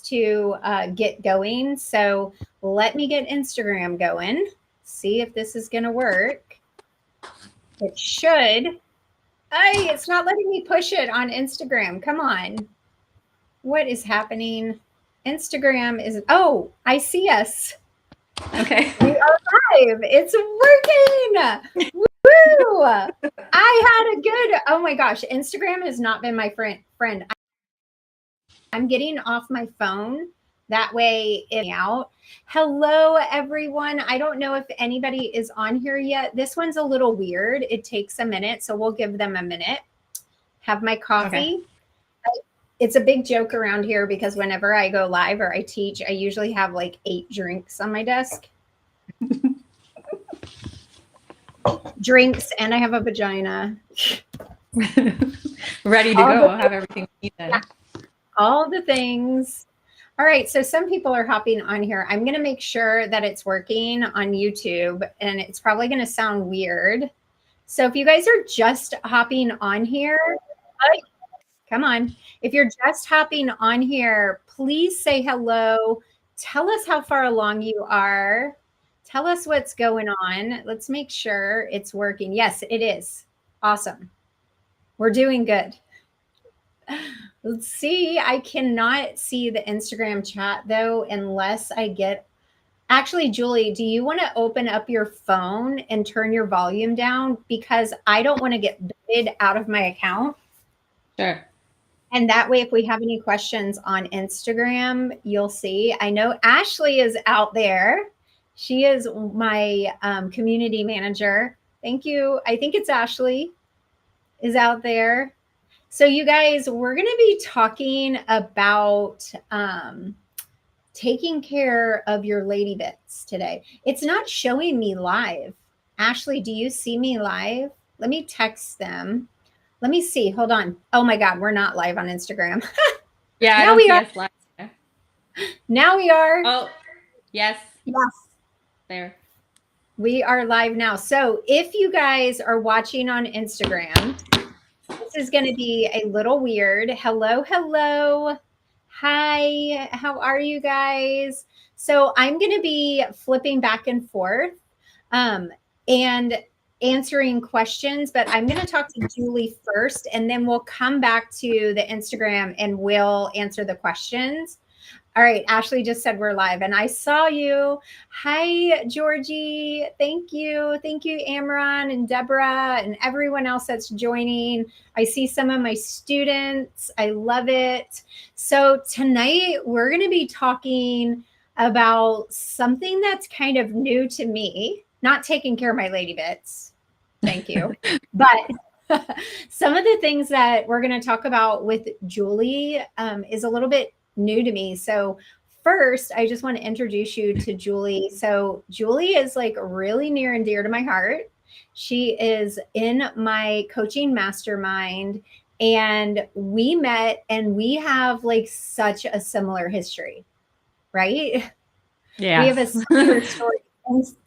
to get going. So let me get Instagram going, see if this is going to work. It should. Hey, it's not letting me push it on Instagram. Come on. What is happening? Instagram is, oh, I see us. Okay. We are live. It's working. Woo! I had a good, oh my gosh, Instagram has not been my friend. I'm getting off my phone. That way it's out. Hello, everyone. I don't know if anybody is on here yet. This one's a little weird. It takes a minute, so we'll give them a minute. Have my coffee. Okay. It's a big joke around here because whenever I go live or I teach, I usually have like 8 drinks on my desk. Drinks, and I have a vagina. Ready to go. I'll have everything we need then. Yeah. All the things. All right, so some people are hopping on here. I'm going to make sure that it's working on YouTube, and it's probably going to sound weird. So if you guys are just hopping on here, come on. If you're just hopping on here, please say hello. Tell us how far along you are. Tell us what's going on. Let's make sure it's working. Yes, it is. Awesome. We're doing good. Let's see. I cannot see the Instagram chat though, unless I get, actually, Julie, do you want to open up your phone and turn your volume down? Because I don't want to get booted out of my account. Sure. And that way, if we have any questions on Instagram, you'll see. I know Ashley is out there. She is my community manager. Thank you. I think it's Ashley is out there. So you guys, we're going to be talking about taking care of your lady bits today. It's not showing me live. Ashley, do you see me live? Let me text them. Let me see. Hold on. Oh my God, we're not live on Instagram. Yeah, now we are. Live. Now we are. Oh, yes. Yes. There. We are live now. So if you guys are watching on Instagram, this is going to be a little weird. Hello, hello. Hi, how are you guys? So I'm going to be flipping back and forth and answering questions, but I'm going to talk to Julie first, and then we'll come back to the Instagram and we'll answer the questions. All right, Ashley just said we're live, and I saw you. Hi, Georgie. Thank you. Thank you, Amron and Deborah and everyone else that's joining. I see some of my students. I love it. So tonight we're going to be talking about something that's kind of new to me, not taking care of my lady bits. Thank you. But some of the things that we're going to talk about with Julie is a little bit new to me. So first, I just want to introduce you to Julie. So Julie is like really near and dear to my heart. She is in my coaching mastermind, and we met and we have like such a similar history, right? Yeah. We have a similar story,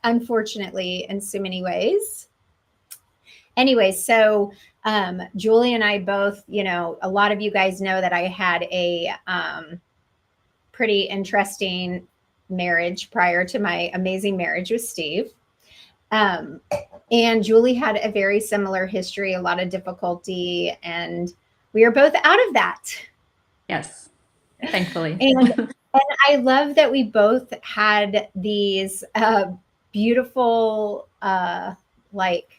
unfortunately, in so many ways. Anyway, so Julie and I both, you know, a lot of you guys know that I had a pretty interesting marriage prior to my amazing marriage with Steve. And Julie had a very similar history, a lot of difficulty, and we are both out of that. Yes, thankfully. And I love that we both had these beautiful, like,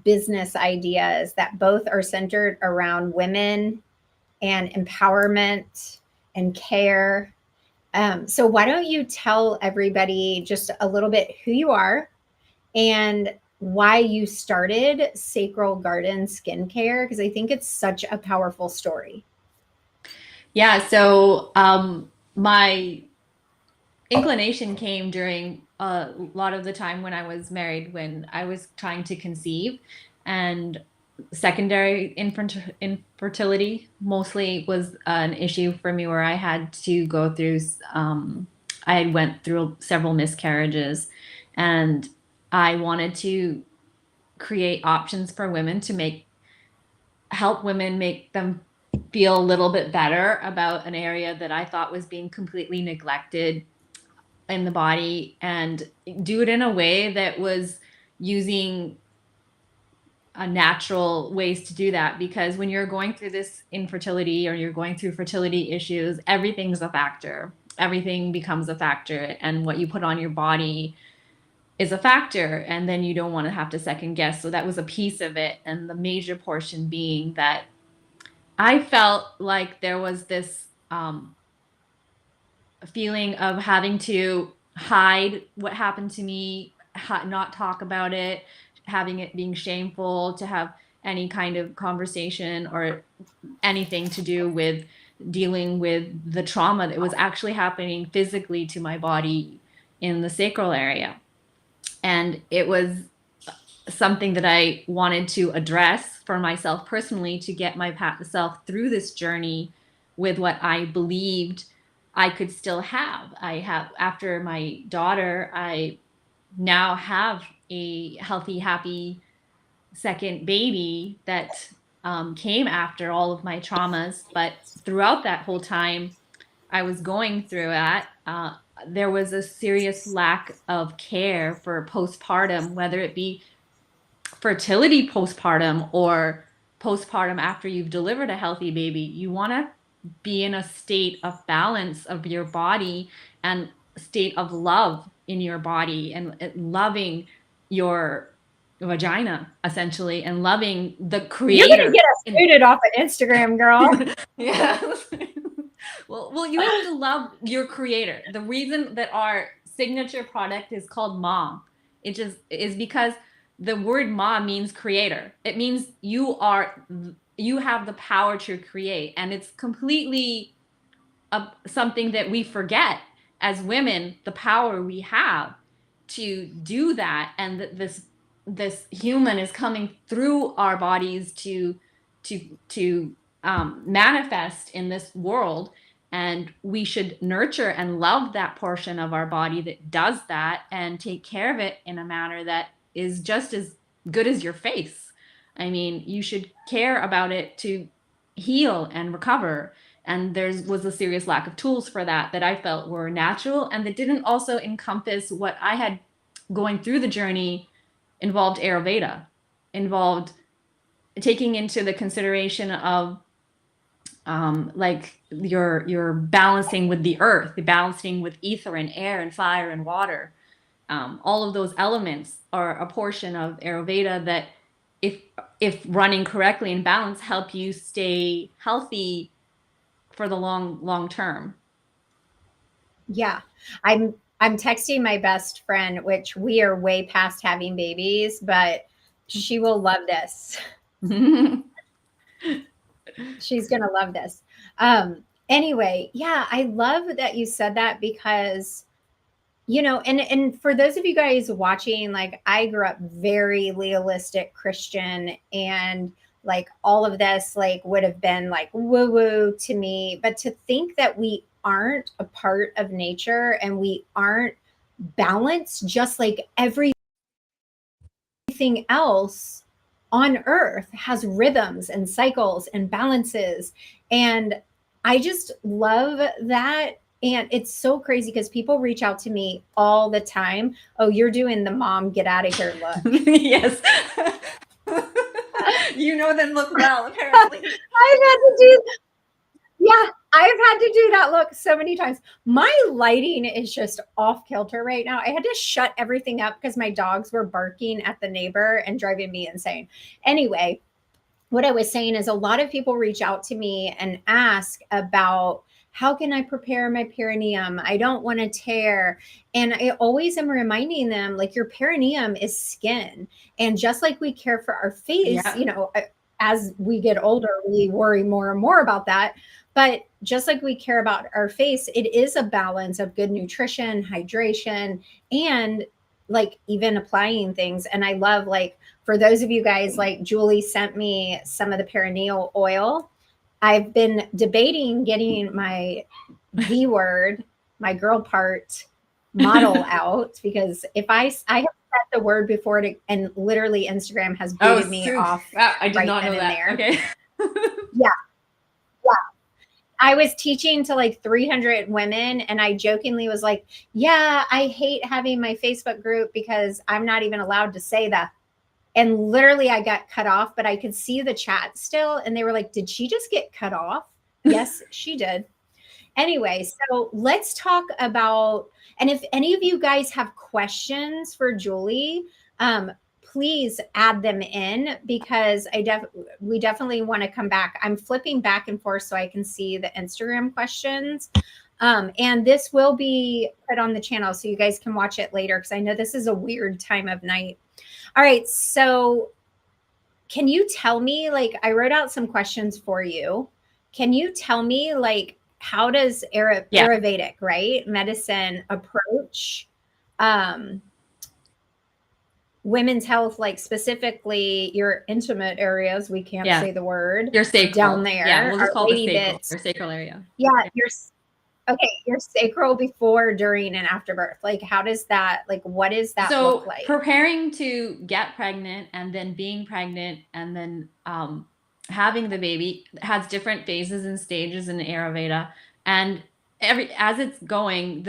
business ideas that both are centered around women and empowerment and care. So why don't you tell everybody just a little bit who you are and why you started Sacral Garden Skincare, because I think it's such a powerful story. Yeah, so my inclination came during a lot of the time when I was married, when I was trying to conceive, and secondary infertility mostly was an issue for me, where I had to go through I went through several miscarriages, and I wanted to create options for women to help women make them feel a little bit better about an area that I thought was being completely neglected in the body, and do it in a way that was using a natural ways to do that. Because when you're going through this infertility or you're going through fertility issues, everything's a factor. Everything becomes a factor, and what you put on your body is a factor, and then you don't want to have to second guess. So that was a piece of it, and the major portion being that I felt like there was this feeling of having to hide what happened to me, not talk about it, having it being shameful to have any kind of conversation or anything to do with dealing with the trauma that was actually happening physically to my body in the sacral area. And it was something that I wanted to address for myself personally, to get myself through this journey with what I believed I could still have. I have, after my daughter, I now have a healthy, happy second baby that came after all of my traumas. But throughout that whole time I was going through that, there was a serious lack of care for postpartum, whether it be fertility postpartum or postpartum after you've delivered a healthy baby. You want to be in a state of balance of your body and state of love in your body, and loving your vagina essentially, and loving the You're gonna creator. get us booted off of Instagram, girl. Yeah. Well, you have to love your creator. The reason that our signature product is called Ma, it just is because the word Ma means creator. It means you have the power to create, and it's completely something that we forget as women, the power we have to do that, and that this human is coming through our bodies to manifest in this world, and we should nurture and love that portion of our body that does that, and take care of it in a manner that is just as good as your face. I mean, you should care about it to heal and recover, and there was a serious lack of tools for that I felt were natural, and that didn't also encompass what I had going through the journey. Involved Ayurveda, involved taking into the consideration of like your balancing with the earth, the balancing with ether and air and fire and water. All of those elements are a portion of Ayurveda that, if running correctly and balanced, help you stay healthy for the long term. Yeah. I'm texting my best friend, which we are way past having babies, but she will love this. She's going to love this. Anyway, yeah, I love that you said that, because and for those of you guys watching, like, I grew up very legalistic Christian, and like all of this like would have been like woo woo to me. But to think that we aren't a part of nature and we aren't balanced just like everything else on earth has rhythms and cycles and balances. And I just love that. And it's so crazy because people reach out to me all the time. Oh, you're doing the mom get out of here look. Yes. You know them look well, apparently. I've had to do, yeah, I've had to do that look so many times. My lighting is just off kilter right now. I had to shut everything up because my dogs were barking at the neighbor and driving me insane. Anyway, what I was saying is a lot of people reach out to me and ask about, how can I prepare my perineum? I don't want to tear. And I always am reminding them, like, your perineum is skin. And just like we care for our face, Yeah. as we get older, we worry more and more about that. But just like we care about our face, it is a balance of good nutrition, hydration, and like even applying things. And I love, like, for those of you guys, like Julie sent me some of the perineal oil. I've been debating getting my V word, my girl part model out, because if I have said the word before it, and literally Instagram has booted me off. Wow, I did right not then know and that. there. Okay. Yeah. I was teaching to like 300 women, and I jokingly was like, yeah, I hate having my Facebook group because I'm not even allowed to say that. And literally, I got cut off, but I could see the chat still. And they were like, did she just get cut off? Yes, she did. Anyway, so let's talk about, and if any of you guys have questions for Julie, please add them in, because we definitely want to come back. I'm flipping back and forth so I can see the Instagram questions. And this will be put on the channel so you guys can watch it later, because I know this is a weird time of night. All right, so can you tell me, like, I wrote out some questions for you. Can you tell me, like, how does Ayurvedic, right, medicine approach women's health, like specifically your intimate areas? We can't say the word. Your sacral. Down there. Yeah, we'll just call lady the sacral. bits. Your sacral area. Yeah, your sacral before, during, and after birth. Like, how does that, like, what does that look like? Preparing to get pregnant, and then being pregnant, and then having the baby has different phases and stages in Ayurveda. And as it's going,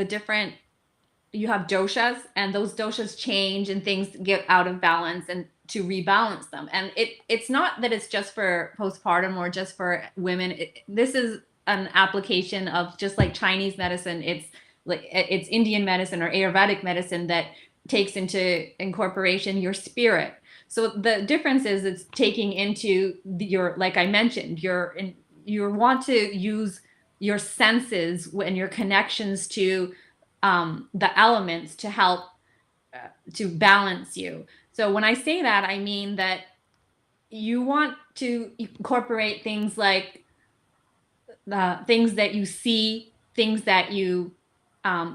you have doshas, and those doshas change and things get out of balance, and to rebalance them. And it's not that it's just for postpartum or just for women. This is an application of, just like Chinese medicine, it's Indian medicine or Ayurvedic medicine that takes into incorporation your spirit. So the difference is it's taking into your, like I mentioned, you want to use your senses and your connections to the elements to help to balance you. So when I say that, I mean that you want to incorporate things like things that you see, things that you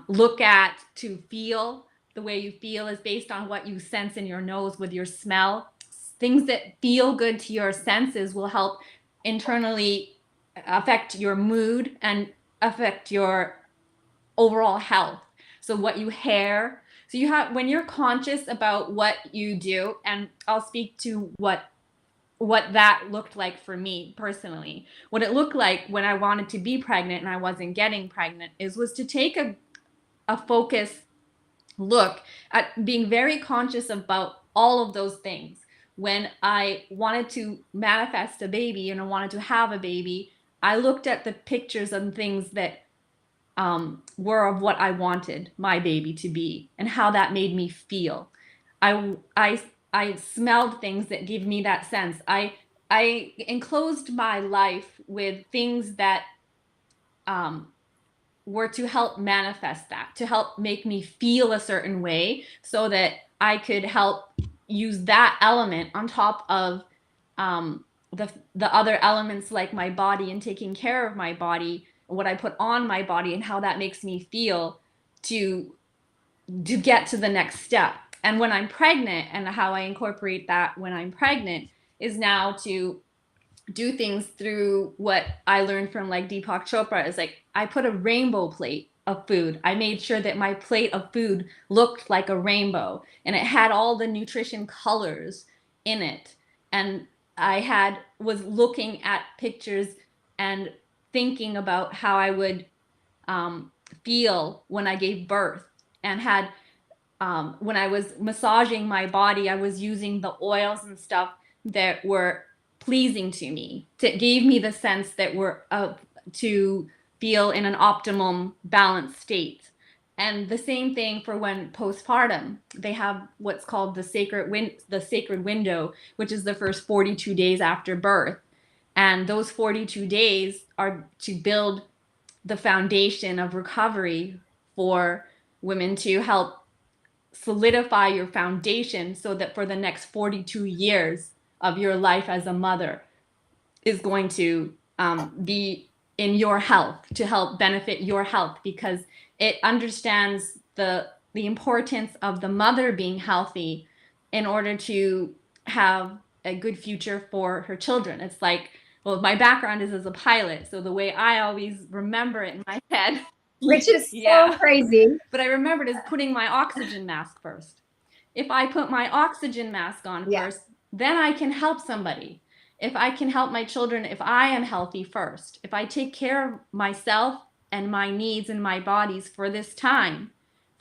look at, to feel. The way you feel is based on what you sense in your nose with your smell. Things that feel good to your senses will help internally affect your mood and affect your overall health. So what you hear, so you have, when you're conscious about what you do, and I'll speak to what that looked like for me personally. What it looked like when I wanted to be pregnant and I wasn't getting pregnant was to take a focus look at being very conscious about all of those things. When I wanted to manifest a baby and I wanted to have a baby, I looked at the pictures and things that were of what I wanted my baby to be and how that made me feel. I smelled things that give me that sense. I enclosed my life with things that were to help manifest that, to help make me feel a certain way, so that I could help use that element on top of the other elements, like my body and taking care of my body, what I put on my body and how that makes me feel, to get to the next step. And when I'm pregnant, and how I incorporate that when I'm pregnant, is now to do things through what I learned from, like, Deepak Chopra, is like, I put a rainbow plate of food. I made sure that my plate of food looked like a rainbow, and it had all the nutrition colors in it. And I was looking at pictures and thinking about how I would feel when I gave birth, and had when I was massaging my body, I was using the oils and stuff that were pleasing to me, gave me the sense that were to feel in an optimum balanced state. And the same thing for when postpartum, they have what's called the sacred window, which is the first 42 days after birth. And those 42 days are to build the foundation of recovery for women, to help solidify your foundation, so that for the next 42 years of your life as a mother is going to be in your health, to help benefit your health, because it understands the importance of the mother being healthy in order to have a good future for her children. It's like, well, my background is as a pilot, so the way I always remember it in my head, which is so crazy, but I remembered is putting my oxygen mask first. If I put my oxygen mask on first, then I can help somebody. if I can help my children, if I am healthy first, if I take care of myself and my needs and my bodies for this time,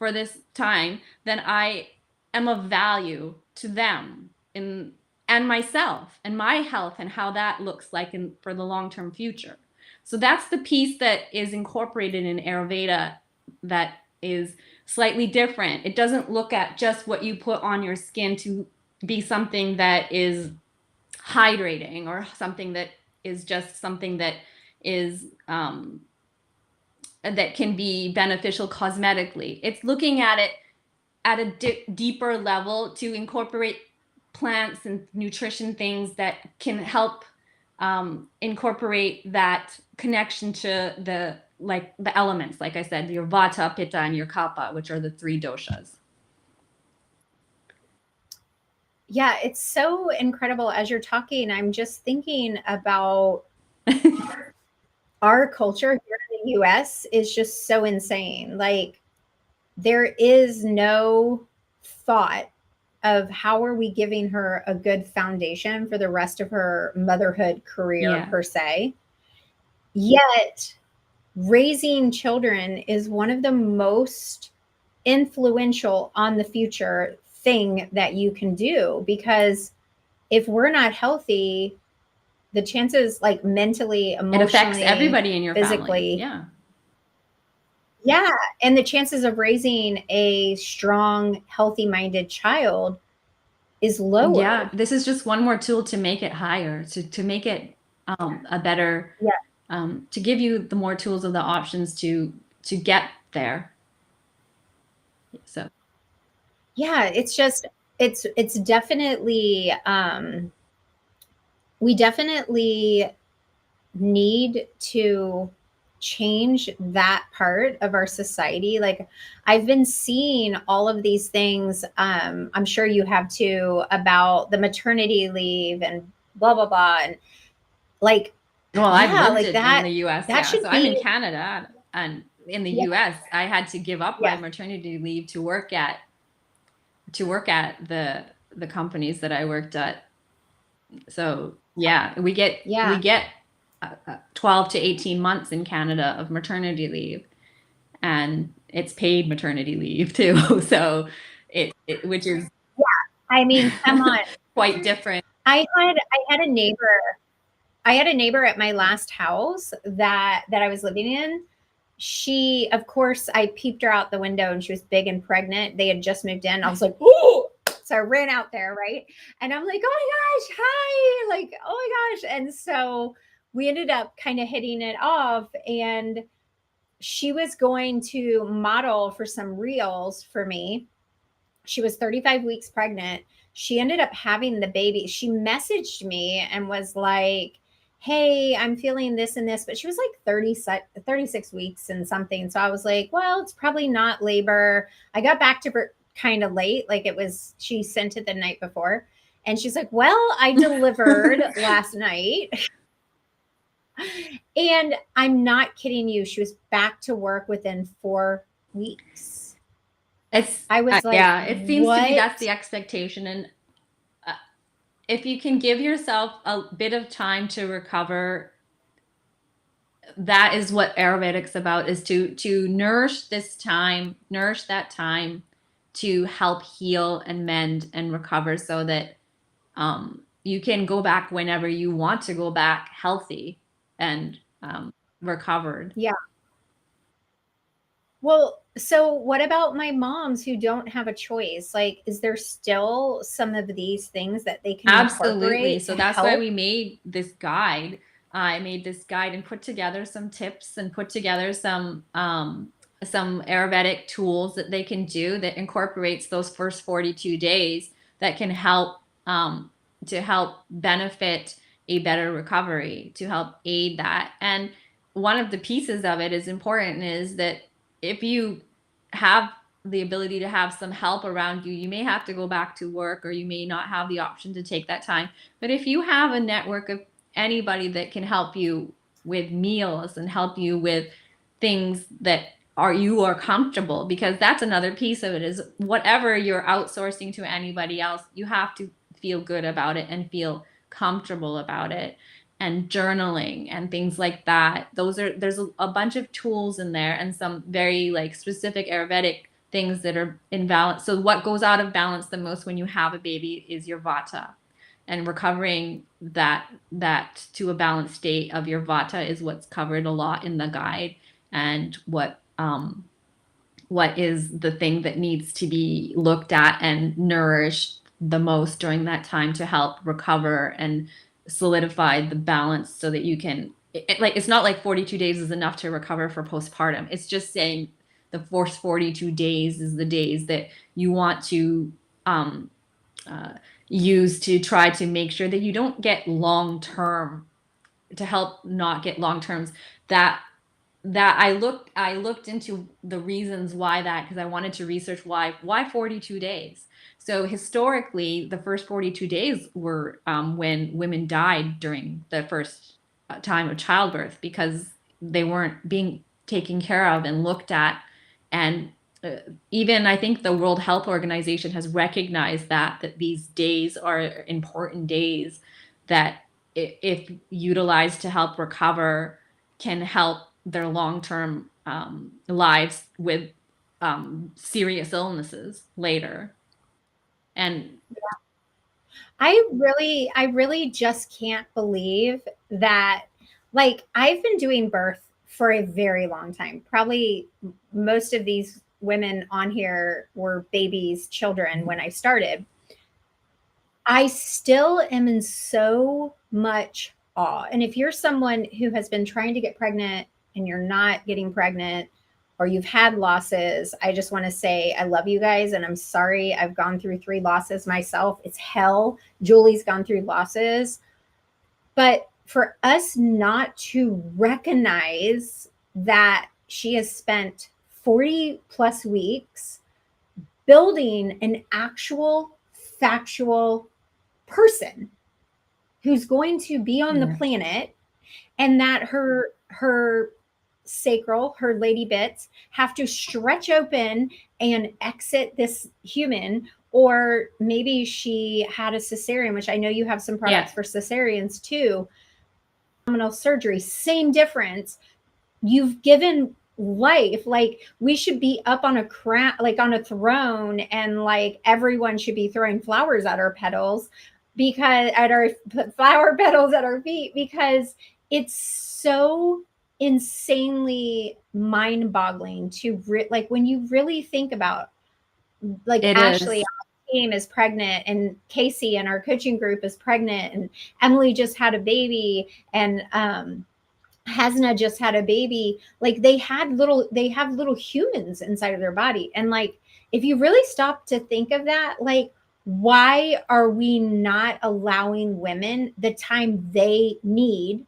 then I am of value to them and myself and my health and how that looks like for the long-term future. So that's the piece that is incorporated in Ayurveda that is slightly different. It doesn't look at just what you put on your skin to be something that is hydrating or something that is just something that is that can be beneficial cosmetically. It's looking at it at a deeper level to incorporate plants and nutrition things that can help incorporate that connection to the elements, like I said, your vata, pitta, and your kapha, which are the three doshas. Yeah, it's so incredible. As you're talking, I'm just thinking about our culture here in the US is just so insane. Like, there is no thought of how are we giving her a good foundation for the rest of her motherhood career, Yeah. per se. Yet, raising children is one of the most influential on the future thing that you can do, because if we're not healthy, the chances, like mentally, It affects emotionally, everybody in your family. physically, Yeah. yeah, and the chances of raising a strong, healthy minded child is Yeah, lower. this is just one more tool to make it higher, to make it a better, Yeah. to give you the more tools of the options to get there. So Yeah, it's just it's definitely we definitely need to change that part of our society. Like, I've been seeing all of these things, I'm sure you have too, about the maternity leave and blah blah blah, and like, well, I've yeah, lived like it in that the US, that yeah. should So I'm in be, Canada, and in the yeah, US, I had to give up my yeah, maternity leave to work at the companies that I worked at. So yeah, we yeah. get 12 to 18 months in Canada of maternity leave, and it's paid maternity leave too. So which is I mean, come on. quite different. I had a neighbor. I had a neighbor at my last house that I was living in. She, of course, I peeped her out the window and she was big and pregnant. They had just moved in. I was like, "Oh!" So I ran out there, right? And I'm like, "Oh my gosh, hi!" Like, "Oh my gosh!" And so we ended up kind of hitting it off. And she was going to model for some reels for me. She was 35 weeks pregnant. She ended up having the baby. She messaged me and was like, "Hey, I'm feeling this and this," but she was like 36 weeks and something. So I was like, "Well, it's probably not labor." I got back to her kind of late. Like, it was, she sent it the night before. And she's like, "Well, I delivered last night." And I'm not kidding you. She was back to work within 4 weeks. It's I was like, yeah, it seems to be that's "What?" the expectation, and if you can give yourself a bit of time to recover, that is what Ayurvedic's about, is to nourish this time, nourish that time to help heal and mend and recover so that you can go back whenever you want to go back healthy and recovered. Yeah. Well, so what about my moms who don't have a choice? Like, is there still some of these things that they can Absolutely. incorporate So to that's why help? we made this guide. I made this guide and put together some tips and put together some Ayurvedic tools that they can do that incorporates those first 42 days that can help to help benefit a better recovery, to help aid that. And one of the pieces of it is important is that if you have the ability to have some help around you, you may have to go back to work or you may not have the option to take that time. But if you have a network of anybody that can help you with meals and help you with things that you are comfortable, because that's another piece of it, is whatever you're outsourcing to anybody else, you have to feel good about it and feel comfortable about it, and journaling and things like that. There's a bunch of tools in there and some very like specific Ayurvedic things that are in balance. So what goes out of balance the most when you have a baby is your vata, and recovering that to a balanced state of your vata is what's covered a lot in the guide, and what is the thing that needs to be looked at and nourished the most during that time to help recover and solidify the balance so that you can like it's not like 42 days is enough to recover for postpartum. It's just saying the first 42 days is the days that you want to um, uh, use to try to make sure that you don't get long term, to help not get long terms. That I looked into the reasons why, that because I wanted to research why 42 days. So historically, the first 42 days were when women died during the first time of childbirth because they weren't being taken care of and looked at. And uh, even I think the World Health Organization has recognized that these days are important days that if utilized to help recover can help their long-term lives with serious illnesses later. And I really just can't believe that. Like, I've been doing birth for a very long time. Probably most of these women on here were babies, children when I started. I still am in so much awe. And if you're someone who has been trying to get pregnant and you're not getting pregnant, or you've had losses, I just want to say I love you guys and I'm sorry. I've gone through 3 losses myself. It's hell. Julie's gone through losses. But for us not to recognize that she has spent 40 plus weeks building an actual factual person who's going to be on the planet, and that her sacral, her lady bits have to stretch open and exit this human, or maybe she had a cesarean, which I know you have some products for cesareans too. Abdominal surgery, same difference. You've given life. Like, we should be up on a crown, like on a throne, and like everyone should be throwing flowers at our petals, because at our flower petals at our feet, because it's so insanely mind-boggling to like when you really think about, like, it Ashley is. on the team is pregnant, and Casey in our coaching group is pregnant, and Emily just had a baby, and Hasna just had a baby. Like, they have little humans inside of their body. And like, if you really stop to think of that, like, why are we not allowing women the time they need,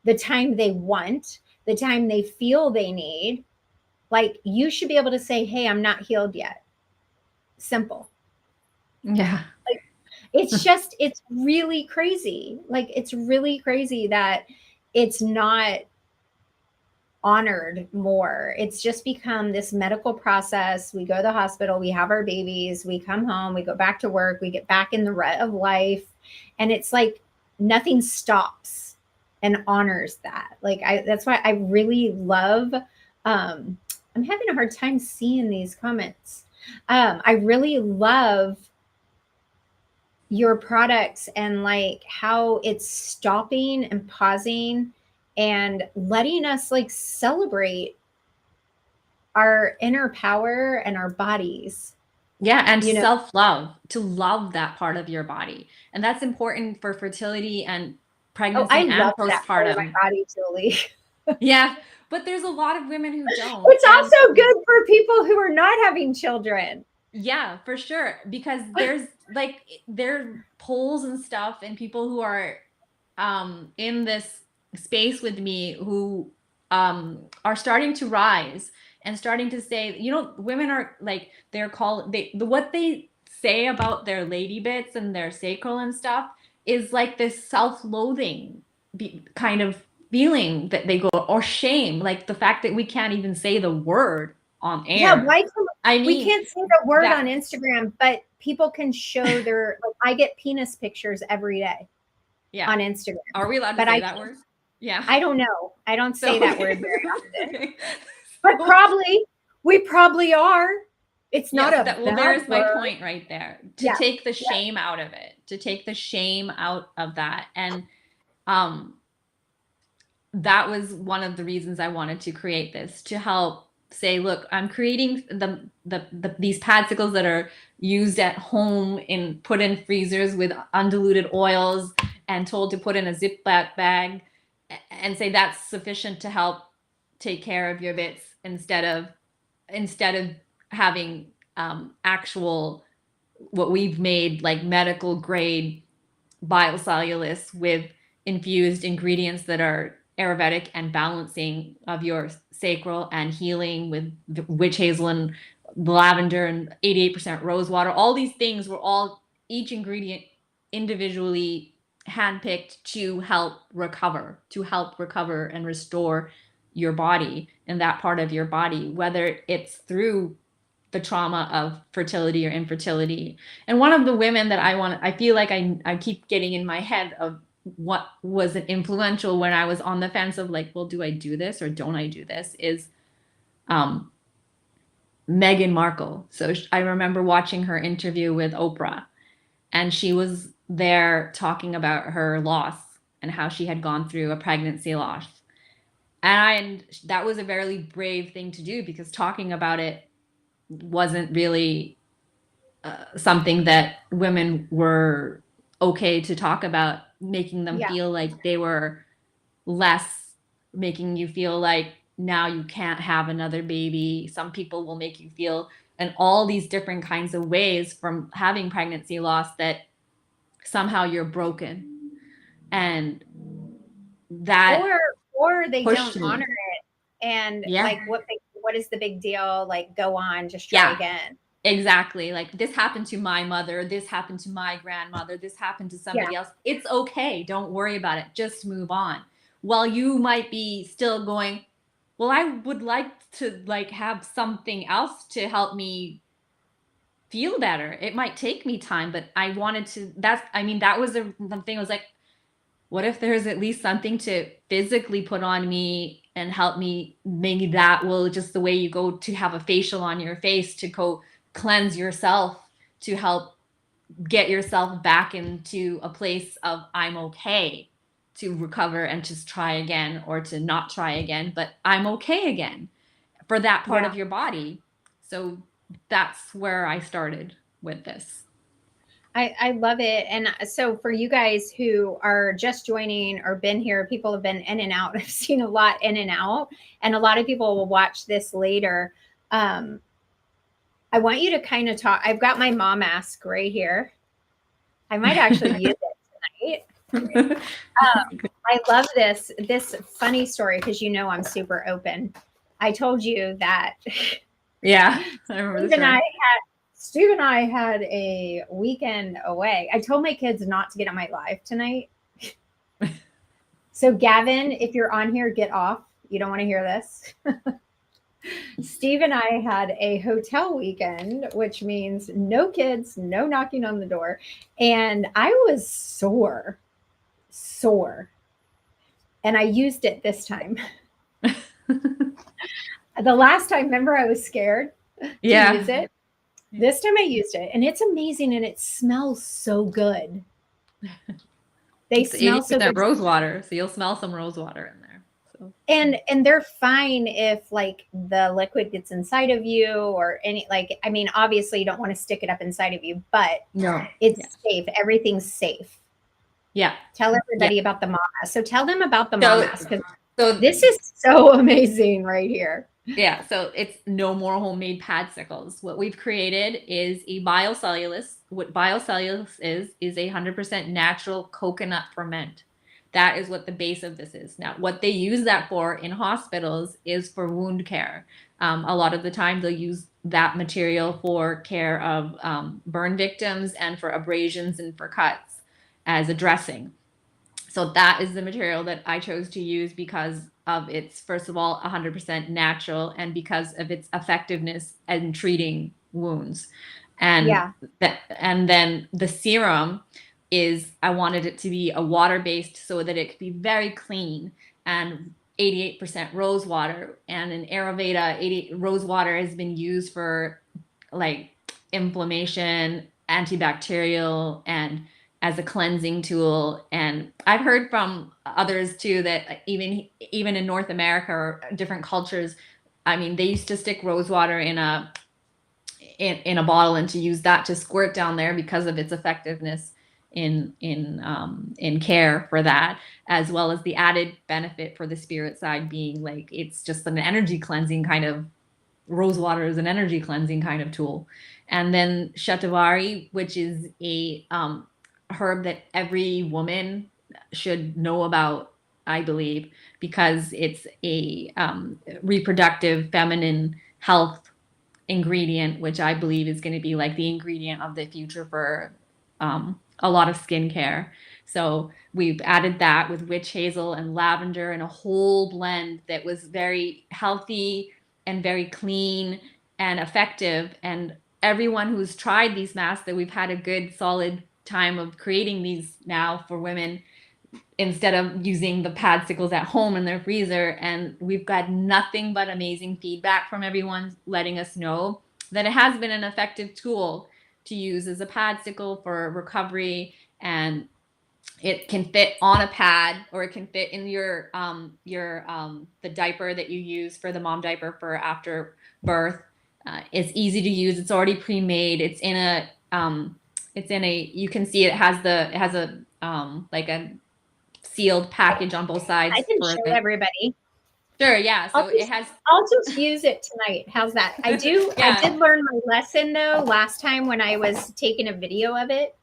the time they want, the time they feel they need? Like, you should be able to say, hey, I'm not healed yet. Simple. Yeah. Like, it's really crazy. Like, it's really crazy that it's not honored more. It's just become this medical process. We go to the hospital, we have our babies, we come home, we go back to work, we get back in the rut of life. And it's like nothing stops and honors that. Like, that's why I really love, I'm having a hard time seeing these comments. I really love your products and like how it's stopping and pausing and letting us like celebrate our inner power and our bodies. Yeah, and You know, self-love, to love that part of your body. And that's important for fertility and oh, I pregnancy and love that part of my postpartum. body, Julie. Yeah, but there's a lot of women who don't. It's And also good for people who are not having children. yeah, for sure. Because there's like there are polls and stuff and people who are in this space with me who are starting to rise and starting to say, women are like they're called what they say about their lady bits and their sacral and stuff is like this self-loathing kind of feeling that they go, or shame, like the fact that we can't even say the word on Yeah, air. why can I we mean, can't say the word that on Instagram, but people can show their, like, I get penis pictures every day. Yeah. on Instagram. Are we allowed to But say that word? Yeah. I don't know. I don't say So that word very often. okay. But we probably are. It's not Yes, a well, bad there's my word. point right there. To Yeah. take the Yeah. shame out of it, to take the shame out of that. And um that was one of the reasons I wanted to create this, to help say, look, I'm creating these padsicles that are used at home in put in freezers with undiluted oils and told to put in a Ziploc bag, and say that's sufficient to help take care of your bits, instead of having actual, what we've made, like medical grade biocellulose with infused ingredients that are Ayurvedic and balancing of your sacral and healing with witch hazel and lavender and 88% rose water. All these things were all, each ingredient individually handpicked to help recover and restore your body and that part of your body, whether it's through the trauma of fertility or infertility. And one of the women that I feel like I keep getting in my head of what was an influential when I was on the fence of like, well, do I do this or don't I do this, is um, Meghan Markle. So I remember watching her interview with Oprah, and she was there talking about her loss and how she had gone through a pregnancy loss. And that was a very brave thing to do, because talking about it wasn't really something that women were okay to talk about, making them Yeah. feel like they were less, making you feel like now you can't have another baby. Some people will make you feel in all these different kinds of ways from having pregnancy loss, that somehow you're broken. And that Or they don't pushed honor me. it, and Yeah. like what is the big deal? Like, go on, just try Yeah. again. Exactly. Like, this happened to my mother, this happened to my grandmother, this happened to Yeah. somebody else. It's okay. Don't worry about it. Just move on. While you might be still going, well, I would like to like have something else to help me feel better. It might take me time, but I wanted to, that was the thing. I was like, what if there's at least something to physically put on me and help me? Maybe that will, just the way you go to have a facial on your face to go cleanse yourself, to help get yourself back into a place of I'm okay, to recover and just try again, or to not try again, but I'm okay again for that part Yeah. of your body. So that's where I started with this. I love it. And so for you guys who are just joining or been here, people have been in and out. I've seen a lot in and out, and a lot of people will watch this later. Um, I want you to kind of talk. I've got my mom mask right here. I might actually use it tonight. I love this funny story because I'm super open. I told you that Yeah, I remember the Steve and I story. had Steve and I had a weekend away. I told my kids not to get on my live tonight. So Gavin, if you're on here, get off. You don't want to hear this. Steve and I had a hotel weekend, which means no kids, no knocking on the door. And I was sore. And I used it this time. The last time, remember, I was scared to Yeah. use it. This time I used it, and it's amazing, and it smells so good. They It's smell so 80% good. rose water, so you'll smell some rose water in there. So And they're fine if like the liquid gets inside of you or any, like, I mean, obviously you don't want to stick it up inside of you, but no. it's safe. Everything's safe. Yeah. Tell Yeah. everybody about the mom mask. So tell them about the mom So mask, because so this is so amazing right here. yeah, so it's no more homemade padsicles. What we've created is a biocellulose. What biocellulose is 100% natural coconut ferment. That is what the base of this is. Now, what they use that for in hospitals is for wound care. A lot of the time, they'll use that material for care of burn victims and for abrasions and for cuts as a dressing. So that is the material that I chose to use because of its, first of all, 100% natural, and because of its effectiveness in treating wounds. And Yeah. and then the serum is I wanted it to be a water-based so that it could be very clean and 88% rose water. And in Ayurveda, rose water has been used for like inflammation, antibacterial, and as a cleansing tool. And I've heard from others too that even in North America or different cultures, I mean, they used to stick rose water in a bottle and to use that to squirt down there because of its effectiveness in care for that, as well as the added benefit for the spirit side being like it's just an energy cleansing kind of rose water is an energy cleansing kind of tool. And then shatavari, which is a herb that every woman should know about, I believe, because it's a reproductive feminine health ingredient, which I believe is going to be like the ingredient of the future for a lot of skincare. So we've added that with witch hazel and lavender and a whole blend that was very healthy and very clean and effective. And everyone who's tried these masks, that we've had a good solid time of creating these now for women instead of using the padsicles at home in their freezer. And we've got nothing but amazing feedback from everyone letting us know that it has been an effective tool to use as a padsicle for recovery. And it can fit on a pad, or it can fit in your the diaper that you use for the mom diaper for after birth. It's easy to use. It's already pre-made. It's in a you can see it has a like a sealed package on both sides. I can for show the, everybody. Sure, yeah. So it has. I'll just use it tonight. How's that? I do. Yeah. I did learn my lesson though last time when I was taking a video of it.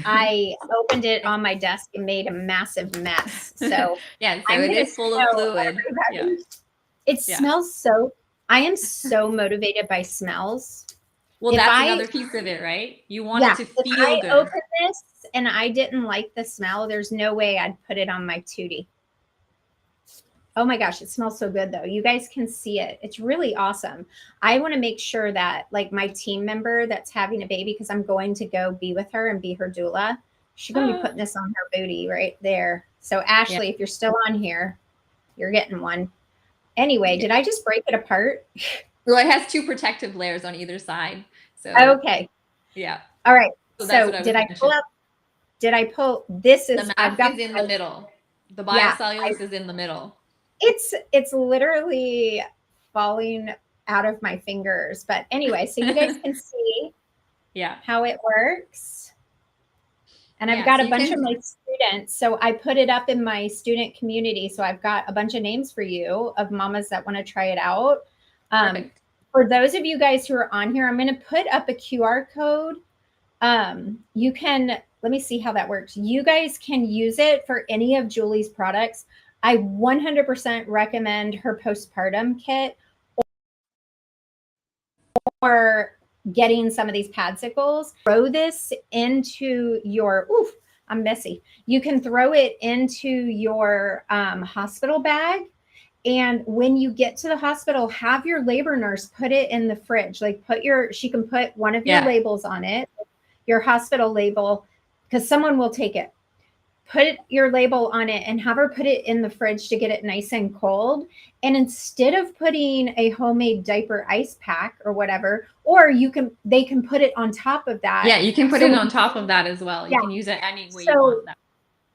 I opened it on my desk and made a massive mess. So yeah, so it is full of fluid. Yeah. It smells so. I am so motivated by smells. Well, that's another piece of it, right? You want it to feel if I good. open this and I didn't like the smell, there's no way I'd put it on my tootie. Oh my gosh, it smells so good though. You guys can see it. It's really awesome. I want to make sure that like my team member that's having a baby, because I'm going to go be with her and be her doula. She's going to be putting this on her booty right there. So Ashley, if you're still on here, you're getting one. Anyway, did I just break it apart? Well, it has two protective layers on either side. So okay. Yeah. All right. So did I pull up? Did I pull? This is the mask is in the middle. The biocellulose is in the middle. It's literally falling out of my fingers. But anyway, so you guys can see how it works. And I've got a bunch of my students. So I put it up in my student community. So I've got a bunch of names for you of mamas that want to try it out. For those of you guys who are on here, I'm going to put up a QR code. You can, let me see how that works. You guys can use it for any of Julie's products. I 100% recommend her postpartum kit or getting some of these padsicles. Throw this into your, I'm messy. You can throw it into your hospital bag. And when you get to the hospital, have your labor nurse put it in the fridge. Like she can put one of your labels on it, your hospital label, because someone will take it. Put your label on it and have her put it in the fridge to get it nice and cold. And instead of putting a homemade diaper ice pack or whatever, or they can put it on top of that. Yeah, you can put it on top of that as well. You can use it any way you want that.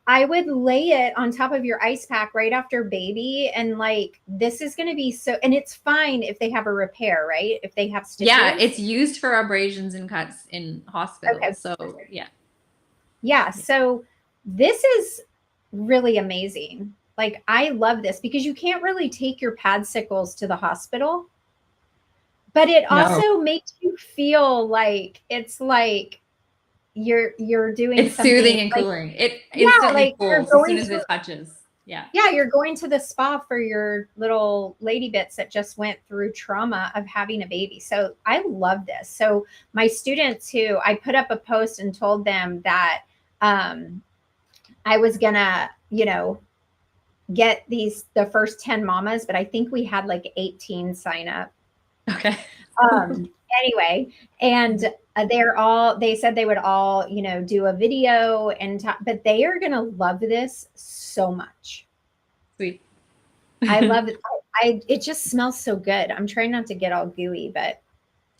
I would lay it on top of your ice pack right after baby. And like, this is going to be so, and it's fine if they have a repair, right? If they have stitches. Yeah, it's used for abrasions and cuts in hospitals. Okay. So yeah. So this is really amazing. Like, I love this because you can't really take your padsicles to the hospital, but it also makes you feel like it's like you're doing it's something soothing and cooling. It instantly cools as soon as it touches. Yeah, you're going to the spa for your little lady bits that just went through trauma of having a baby. So I love this. So my students who I put up a post and told them that I was gonna, get the first 10 mamas, but I think we had like 18 sign up. Okay. Anyway, and they said they would all, do a video and talk, but they are going to love this so much. Sweet. I love it. It just smells so good. I'm trying not to get all gooey, but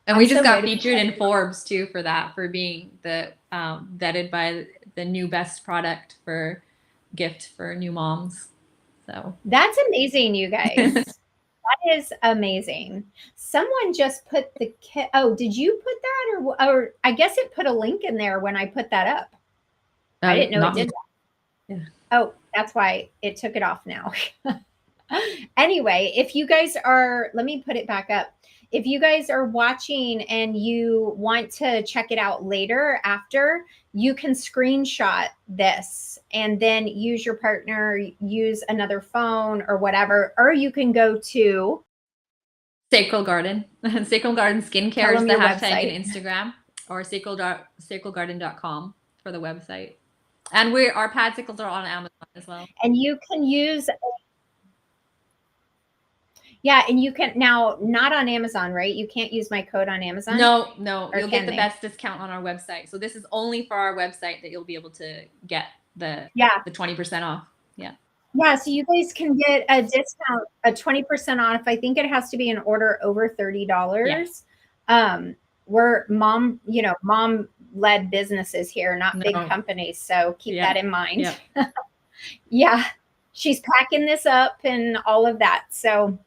and we just got featured in Forbes too for that, for being the vetted by the new best product for gift for new moms. So that's amazing, you guys. That is amazing. Someone just put the kit. Oh, did you put that, or I guess it put a link in there when I put that up. I didn't know it did that. Yeah. Oh, that's why it took it off now. Anyway, if you guys are, let me put it back up. If you guys are watching and you want to check it out later after, you can screenshot this and then use your partner, use another phone or whatever, or you can go to Sacral Garden. Sacral Garden Skincare is the hashtag in Instagram, or sacralgarden.com for the website. And our padsicles are on Amazon as well. And you can use, yeah, and you can now, not on Amazon, right? You can't use my code on Amazon. No, you'll get the best discount on our website. So this is only for our website that you'll be able to get the 20% off. Yeah. Yeah, so you guys can get a discount, a 20% off. I think it has to be an order over $30. Yeah. We're mom-led businesses here, not big companies. So keep that in mind. Yeah. Yeah, she's packing this up and all of that. So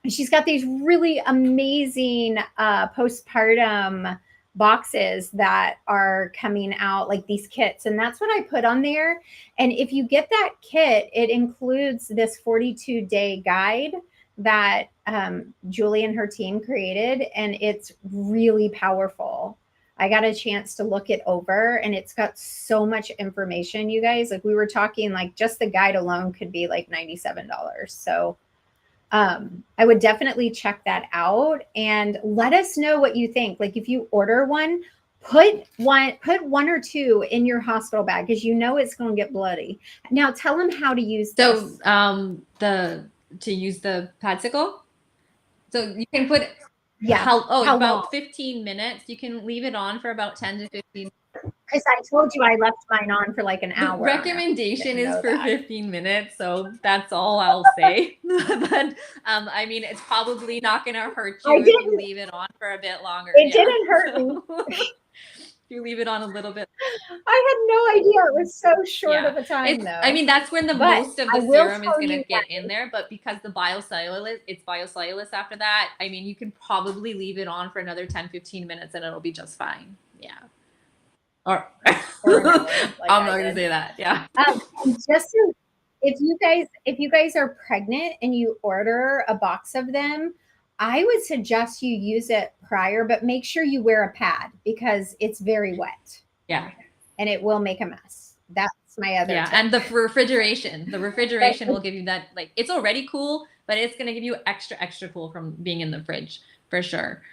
she's got these really amazing postpartum boxes that are coming out, like these kits, and that's what I put on there. And if you get that kit, it includes this 42-day guide that Julie and her team created, and it's really powerful. I got a chance to look it over, and it's got so much information, you guys. Like, we were talking, like, just the guide alone could be like $97. So I would definitely check that out and let us know what you think. Like, if you order one, put one or two in your hospital bag, because it's going to get bloody. Now tell them how to use this. So to use the padsicle. So you can put how about long? 15 minutes. You can leave it on for about 10 to 15. Because I told you I left mine on for like an hour. The recommendation is for 15 minutes, so that's all I'll say. But I mean, it's probably not going to hurt you if you leave it on for a bit longer. It didn't hurt me. If you leave it on a little bit. I had no idea it was so short of a time, though. I mean, that's when most of the serum is going to get in there, but because it's biocellulose after that, I mean, you can probably leave it on for another 10-15 minutes and it'll be just fine. Yeah. Or I'm not gonna say that. Yeah. Just if you guys are pregnant and you order a box of them, I would suggest you use it prior, but make sure you wear a pad, because it's very wet. Yeah. And it will make a mess. That's my other tip. And the refrigeration will give you that, like, it's already cool, but it's gonna give you extra cool from being in the fridge for sure.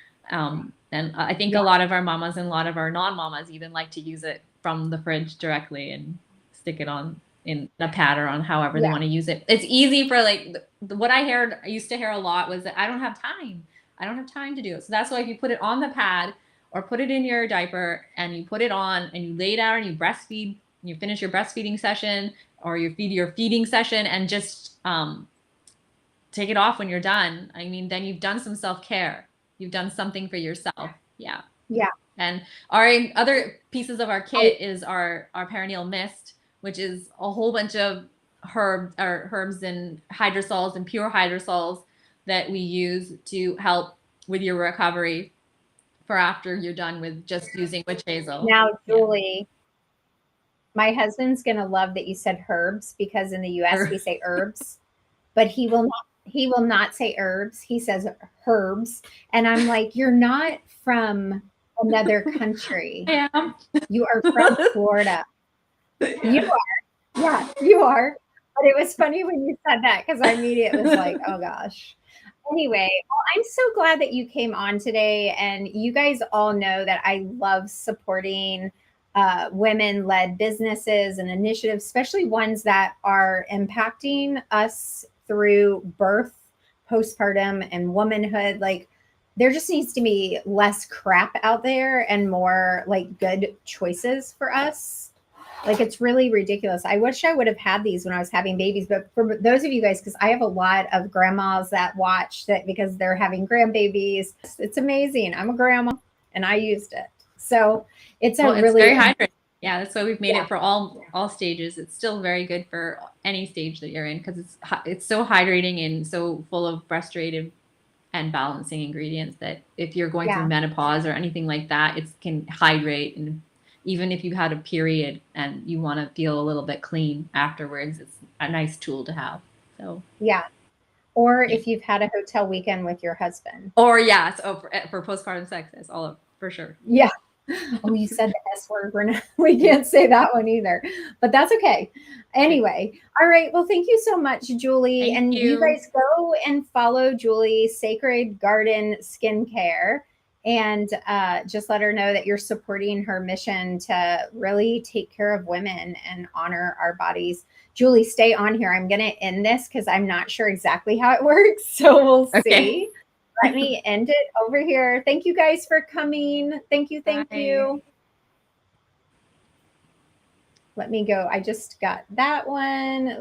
And I think a lot of our mamas and a lot of our non-mamas even like to use it from the fridge directly and stick it on in a pad or on however they want to use it. It's easy for, like, what I used to hear a lot was that I don't have time. I don't have time to do it. So that's why if you put it on the pad or put it in your diaper and you put it on and you lay down and you breastfeed, you finish your breastfeeding session or your feeding session, and just take it off when you're done. I mean, then you've done some self-care. You've done something for yourself. Yeah. Yeah. And our other pieces of our kit is our perineal mist, which is a whole bunch of herbs and hydrosols and pure hydrosols that we use to help with your recovery for after you're done with just using witch hazel. Now, Julie, my husband's going to love that you said herbs, because in the US we say herbs, but he will not say herbs. He says herbs. And I'm like, you're not from another country. I am. You are from Florida. You are. Yeah, you are. But it was funny when you said that, because I immediately was like, oh gosh. Anyway, well, I'm so glad that you came on today. And you guys all know that I love supporting women-led businesses and initiatives, especially ones that are impacting us through birth, postpartum, and womanhood. Like, there just needs to be less crap out there and more like good choices for us. Like it's really ridiculous. I wish I would have had these when I was having babies, but for those of you guys, because I have a lot of grandmas that watch that because they're having grandbabies, it's amazing. I'm a grandma and I used it. So it's a Well, it's really, very hydrating. Yeah, that's why we've made yeah, it for all stages. It's still very good for any stage that you're in because it's so hydrating and so full of restorative and balancing ingredients that if you're going through yeah. menopause or anything like that, it can hydrate. And even if you had a period and you want to feel a little bit clean afterwards, it's a nice tool to have. So Yeah. Or yeah. if you've had a hotel weekend with your husband. Or yeah, so for postpartum sex, that's all for sure. Yeah. Oh, you said the S word. We can't say that one either, but that's okay. Anyway, all right. Well, thank you so much, Julie. Thank And you you. guys go and follow Julie's Sacred Garden Skincare and just let her know that you're supporting her mission to really take care of women and honor our bodies. Julie, stay on here. I'm going to end this because I'm not sure exactly how it works. So we'll Okay. see. Let me end it over here. Thank you guys for coming. Thank you. Thank Bye. you. Let me go. I just got that one. Let